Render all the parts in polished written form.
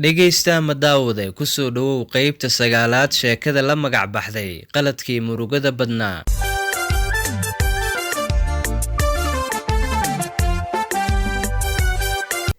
dhegeysta ma daawade ku soo dhawow qaybta sagaalaad sheekada la magac baxday qaladkii murugada badnaa.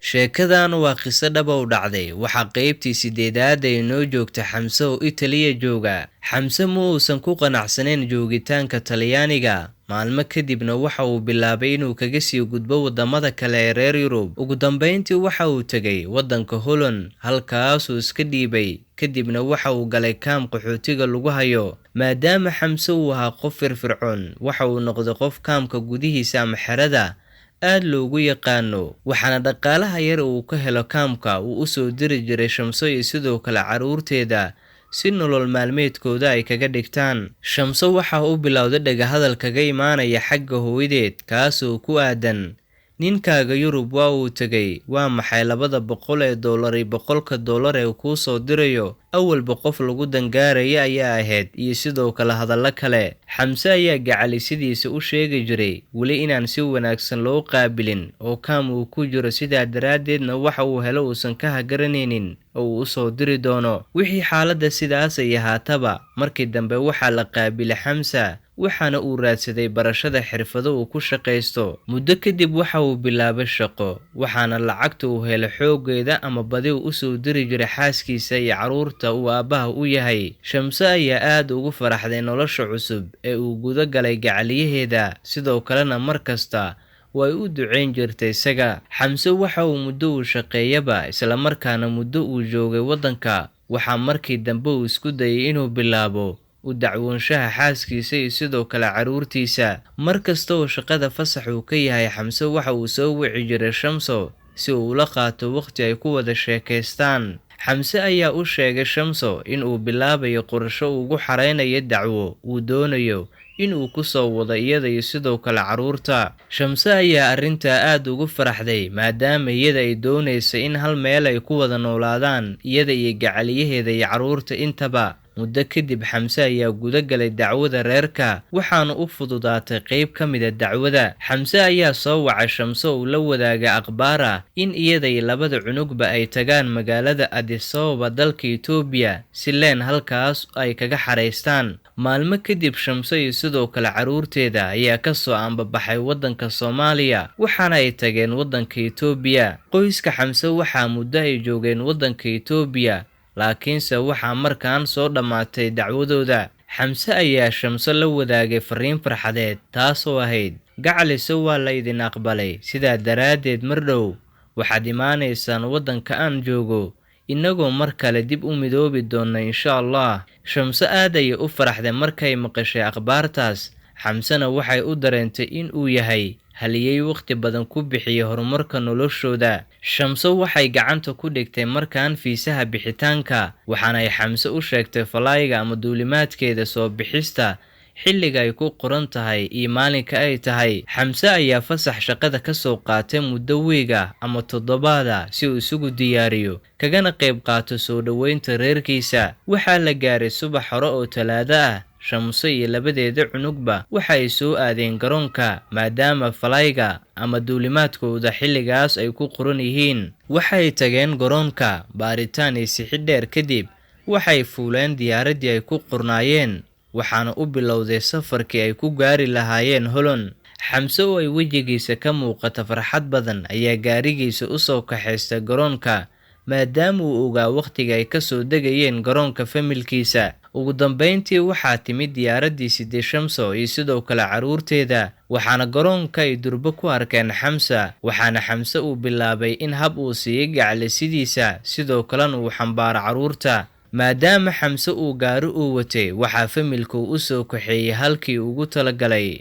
sheekadan waa qiso dhab u dhacday waxa qaybtii sideedaad ay noo joogta Xamse oo Italiya jooga. Xamse ma uusan ku qanacsanayn joogitaanka Talyaaniga. maalmo kadibna waxa uu bilaabay inuu kaga sii gudbo wadamada kale ee reer Yurub. ugu dambeyntii waxa uu tagay wadanka Holland halkaas uu iska dhiibay. kadibna waxa uu galay kaam qaxootiga lagu hayo. maadaama Xamse uu ahaa qof firfircoon waxa uu noqday qof kaamka gudihiisa ama xerada aad loogu yaqaano. waxaana dhaqaalaha yar uu ka helo kaamka uu u soo diri jiray Shamso iyo sidoo kale caruurteeda si nolol maalmeedkooda ay kaga dhigtaan. Shamso waxa uu bilowday dhaga hadal kaga imaanaya xagga hooyadeed kaas oo ku aadan ninkaaga Yurub waa uu tagay waa maxay $200 iyo $100 ee ku soo dirayo awalba qof lagu dangaaraya ayaa ahayd iyo sidoo kale hadallo kale. Xamse ayaa gacalisidiisa u sheegi jiray wali inaan si wanaagsan loo qaabilin oo kaam uu ku jiro sidaa daraadeedna waxa uu helo uusan ka hagaranaynin oo uu soo diri doono. wixii xaaladda sidaas ay ahaataba markii dambe waxaa la qaabilay Xamse waxaana uu raadsaday barashada xirfado uu ku shaqeysto. muddo kadib waxa uu bilaabay shaqo waxaana lacagta uu helay xoogeeda ama badi u soo diri jiray xaaskiisa iyo caruurta uu aabaha u yahay. Shamse ayaa aad ugu faraxday nolosha cusub ee uu guda galay gacaliyaheeda sidoo kalena markasta way u duceyn jirtay isaga. Xamse waxa uu muddo u shaqeeyaba isla markaana muddo uu joogay wadanka waxa markii dambe uu isku dayay inuu bilaabo u dacwoonshaha xaaskiisa iyo sidoo kale caruurtiisa. markasta oo shaqada fasax uu ka yahay Xamse waxa uu soo wici jiray Shamso si uu ula qaato waqti ay ku wada sheekaystaan. Xamse ayaa u sheegay Shamso in uu bilaabayo qorsho ugu xareynayo dacwo uu doonayo in uu ku soo wado iyada iyo sidoo kale caruurta. Shamse ayaa arrinta aad ugu faraxday maadaama iyada ay doonayso in hal meel ay ku wada noolaadaan iyada iyo gacaliyaheeda iyo caruurta intaba. muddo kadib Xamse ayaa guda galay dacwada reerka waxaana u fududaatay qayb ka mid ah dacwada. Xamse ayaa soo wacay Shamso oo la wadaagay akhbaar in iyada iyo labada cunugba ay tagaan magaalada Addis Ababa dalka Itoobiya si leen halkaas ay kaga xareystaan. maalmo kadib Shamso iyo sidoo kale caruurteeda ayaa ka soo aanbabaxay wadanka Soomaaliya waxaana ay tageen wadanka Itoobiya. qoyska Xamse waxa muddo ay joogeen wadanka Itoobiya laakiinse waxaa markaan soo dhamaatay dacwadooda. Xamse ayaa Shamso la wadaagay fariin farxadeed taasoo ahayd gacaliso waa la idin aqbalay sidaa daraadeed mar dhow waxaad imaanaysaan wadanka aan joogo inagoo mar kale dib u midoobi doona insha Allah. Shamso aad ayay u faraxday markay maqashay akhbaartaas. Xamsena waxay u dareentay in uu yahay haliyay waqti badan ku bixiyay horumarka noloshooda. Shamso waxay gacanta ku dhigtay markaan fiisaha bixitaanka waxaana ay Xamse u sheegtay falayga ama duulimaadkeeda soo bixista xilliga ay ku qoran tahay iyo maalinka ay tahay. Xamse ayaa fasax shaqada ka soo qaatay muddo weega ama toddobaada si uu isugu diyaariyo kagana qayb qaato soo dhaweynta reerkiisa. waxaa la gaaray subax hore oo Talaado ah. Shamso iyo labadeeda cunugba waxay soo aadeen garoonka maadaama falayga ama duulimaadkooda xilligaas ay ku qoran yihiin. waxay tageen garoonka baaritaan iyo sixid dheer kadib waxay fuuleen diyaaradii ay ku qornaayeen waxaana u bilowday safarkii ay ku gaari lahaayeen Holland. Xamse oo ay wejigiisa ka muuqata farxad badan ayaa gaarigiisa u soo kaxaystay garoonka maadaama uu ogaa waqtiga ay ka soo degayeen garoonka familkiisa. ugu dambeyntii waxaa timid diyaaradii sidii Shamso iyo sidoo kale caruurteeda waxaana garoonka ay durba ku arkeen Xamse. waxaana Xamse uu bilaabay in hab uu siiyay gacalisidiisa sidoo kalena uu xambaaro caruurta. maadaama Xamse uu gaari u watay waxaa familku u soo kaxeeyay halkii ugu talagalay.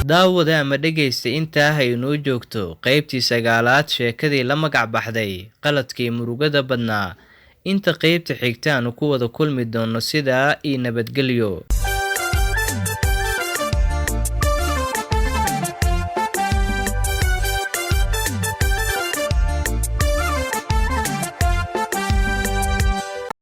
daawada ama dhegeysta intaa hay noo joogto qaybtii sagaalaad sheekadii la magac baxday qaladkii murugada badnaa. inta qaybta xigtaan ku wada kulmi doono sidaa iyo nabadgelyo.